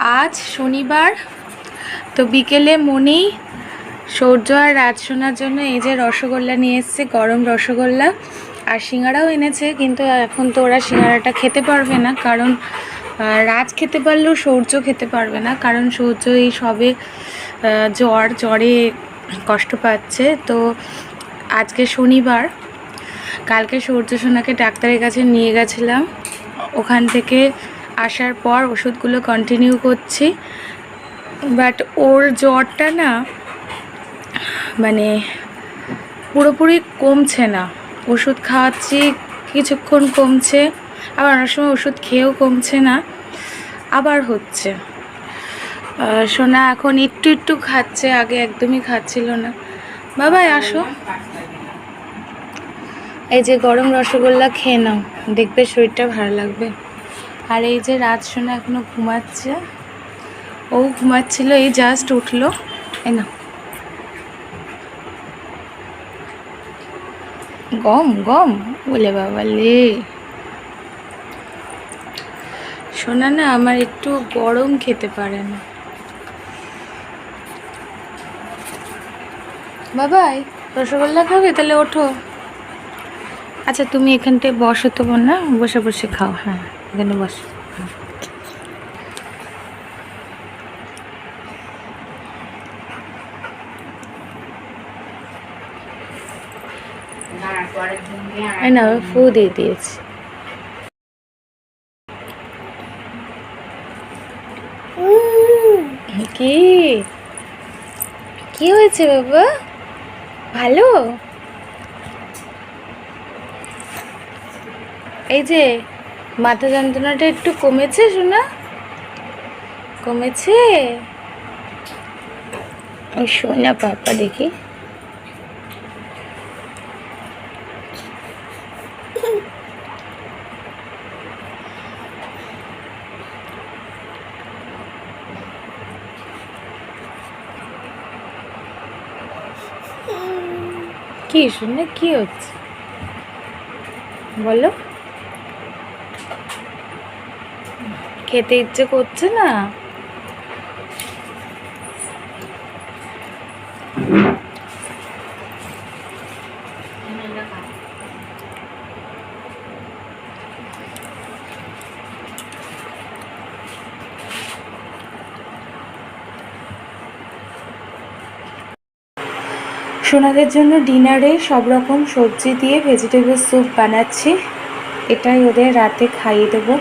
আজ শনিবার, তো বিকেলে মনি সূর্য আর রাজ শোনার জন্য এই যে রসগোল্লা নিয়ে এসছে, গরম রসগোল্লা, আর সিঙ্গারাও এনেছে। কিন্তু এখন তো ওরা সিঙ্গারাটা খেতে পারবে না, কারণ রাজ খেতে পারলেও সূর্য খেতে পারবে না, কারণ সূর্য এই সবে জ্বরে কষ্ট পাচ্ছে। তো আজকে শনিবার, কালকে সূর্য সোনাকে ডাক্তারের কাছে নিয়ে গেছিলাম, ওখান থেকে আসার পর ওষুধগুলো কন্টিনিউ করছি। বাট ওর জ্বরটা না মানে পুরোপুরি কমছে না। ওষুধ খাওয়াচ্ছি, কিছুক্ষণ কমছে, আবার অনেক সময় ওষুধ খেয়েও কমছে না, আবার হচ্ছে। সোনা এখন একটু একটু খাচ্ছে, আগে একদমই খাচ্ছিল না। বাবাই আসো, এই যে গরম রসগোল্লা খেয়ে নাও, দেখবে শরীরটা ভালো লাগবে। আর এই যে রাত সোনা এখনো ঘুমাচ্ছে, ও ঘুমাচ্ছিল, এই জাস্ট উঠলো। এই না গম গম বলে বাবা লে। সোনা না আমার একটু গরম খেতে পারে না। বাবাই রসগোল্লা খাবে? তাহলে ওঠো। আচ্ছা তুমি এখানটায় বসো তো বোন, না বসে বসে খাও। হ্যাঁ এখানে বসো। না ফু দিয়ে দিয়েছি। কি কি হয়েছে বাবা? ভালো? এই যে মাথা যন্ত্রণাটা একটু কমেছে সোনা? কমেছে? ওই সোনা পাপা দেখি। কি সোনা কি হচ্ছে বলো? খেতে ইচ্ছে করছে না? সোনাদের জন্য ডিনারে সব রকম সবজি দিয়ে ভেজিটেবল স্যুপ বানাচ্ছি, এটাই ওদের রাতে খাইয়ে দেবো।